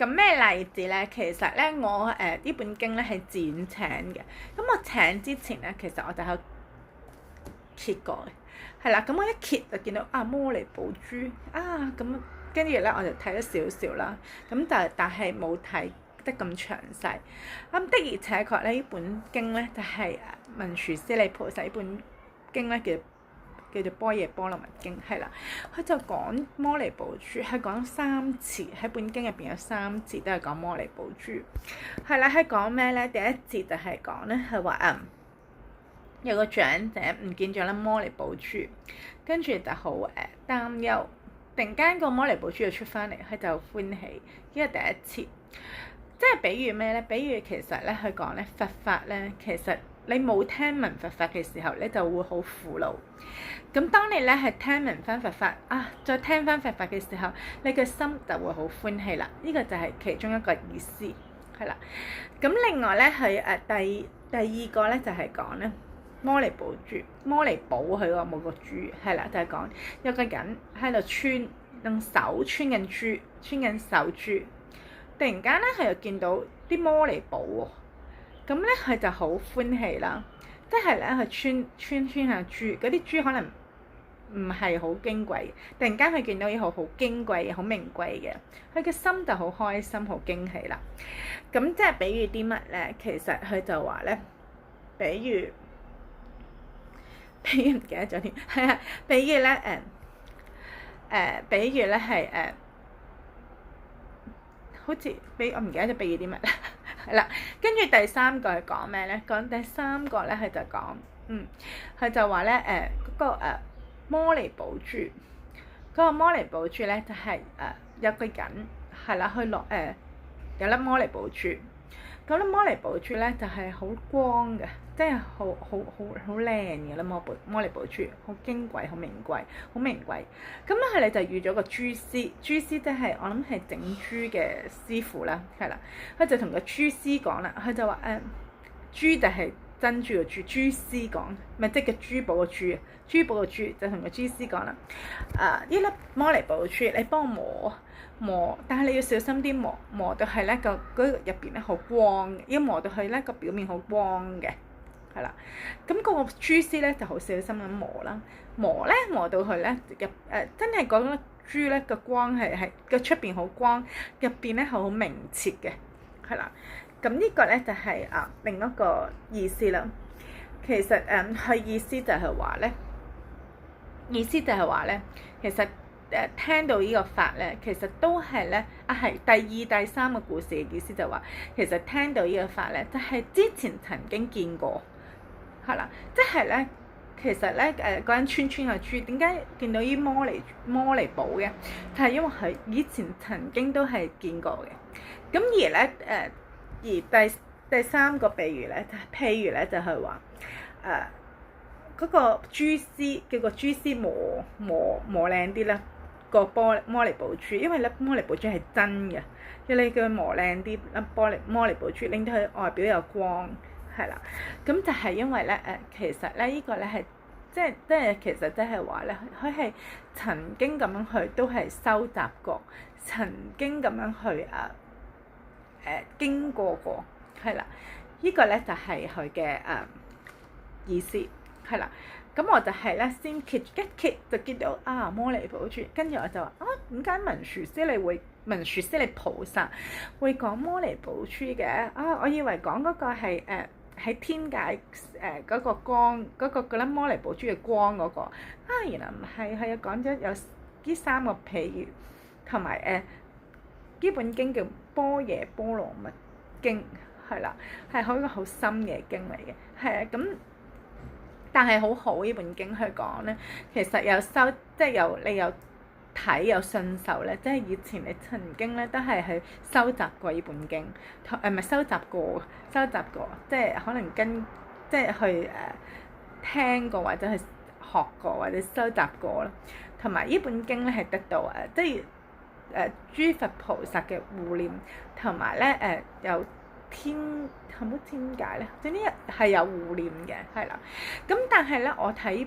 咁咩例子咧？其實咧，我呢本經咧係自願請嘅。咁我請之前咧，其實我就喺度揭過嘅，係啦。咁我一揭就見到摩尼寶珠咁，跟住咧我就睇咗少少啦。咁但係冇睇得咁詳細。咁的而且確咧，呢本經咧就係文殊師利菩薩呢本經咧叫做般若波羅蜜經，係啦。佢就講摩尼寶珠，係講3次，喺本經入邊有3次都係講摩尼寶珠，係啦。係講咩咧？第一節就係講咧，係話有個長者唔見咗粒摩尼寶珠，跟住就好擔憂。突然間個摩尼寶珠就出翻嚟，佢就歡喜。呢個第一次，即係比喻咩咧？比喻其實咧，佢講咧佛法咧，其實你冇聽聞佛法嘅時候咧，就會好苦惱。咁當你咧係聽聞翻佛法再聽翻佛法嘅時候，你嘅心就會好歡喜啦。呢個就係其中一個意思，係啦。咁另外咧，佢第二個咧就係講咧摩尼寶珠，摩尼寶佢個冇個珠，係啦，就係講有個人喺度用手穿緊珠，穿緊手珠。突然間咧，佢又見到啲摩尼寶喎，咁咧佢就好歡喜啦。即係咧，佢穿下珠，嗰啲珠可能唔係好矜貴嘅。突然間佢見到啲好矜貴、好名貴嘅，佢嘅心就好開心、好驚喜啦。咁即係比喻啲乜咧？其實佢就話咧，比喻唔記得咗添，係啊，比喻咧比喻咧係好似我唔記得咗比喻啲乜啦，係啦。跟住第三個係講咩咧？講第三個咧，佢就講佢就話咧嗰個摩尼寶珠，嗰個摩尼寶珠咧就係有個人係啦，去落有粒摩尼寶珠。嗰粒摩尼寶珠咧就係好光嘅，即係好靚嘅啦。摩尼寶珠好矜貴、好名貴、好名貴。咁咧佢哋就遇咗個珠師，珠師即係我諗係整珠嘅師傅啦，係啦。佢就同個珠師講啦，佢就話珠就係珍珠嘅珠，珠師講咪即係個珠寶嘅珠，珠寶嘅珠就同個珠師講啦。呢粒摩尼寶珠你幫我磨，但係你要小心啲磨到係咧個嗰入邊咧好光嘅，要磨到係咧個表面好光嘅，係啦。咁嗰個珠師咧就好小心咁磨啦，磨到佢咧真係嗰粒珠咧個光係個出邊好光，入邊咧係好明澈嘅，係啦。咁呢個咧就係另一個意思啦。其實佢意思就係話咧，其實聽到呢個法咧，其實都係咧係第二、第三個故事嘅意思，就話其實聽到呢個法咧，就係之前曾經見過，係啦，即係咧其實咧嗰人穿嘅珠，點解見到啲摩尼寶嘅？就係因為佢以前曾經都係見過嘅。咁而咧而第三個比喻咧，譬如咧就係話嗰個珠師叫個珠師磨靚啲啦，個摩尼寶珠，因為粒摩尼寶珠係真嘅，要你叫佢磨靚啲粒摩尼寶珠，令到佢外表有光，係啦。咁就係因為咧其實咧呢個咧係即係其實即係話咧，佢係曾經咁樣去都係收集過，曾經咁樣去經過，係啦。呢個咧就係佢嘅意思，係啦。咁我就係咧先揭一揭就見到摩尼寶珠，跟住我就話點解文殊師利菩薩會講摩尼寶珠嘅？我以為講嗰個係喺天界嗰個光嗰粒摩尼寶珠嘅光嗰個原來唔係，係講咗有呢三個譬喻，同埋呢本經叫般若波羅蜜經，係啦，係一個好深嘅經嚟嘅，係咁。但係好好呢本經去講咧，其實有即係你有睇有信受咧，即係以前你曾經咧都係去收集過呢本經，唔係收集過，即係可能即係去聽過或者去學過或者收集過啦。同埋呢本經咧係得到即係諸佛菩薩嘅護念，同埋咧有係冇天界咧，總之係有護念嘅，係啦。咁但係咧，我睇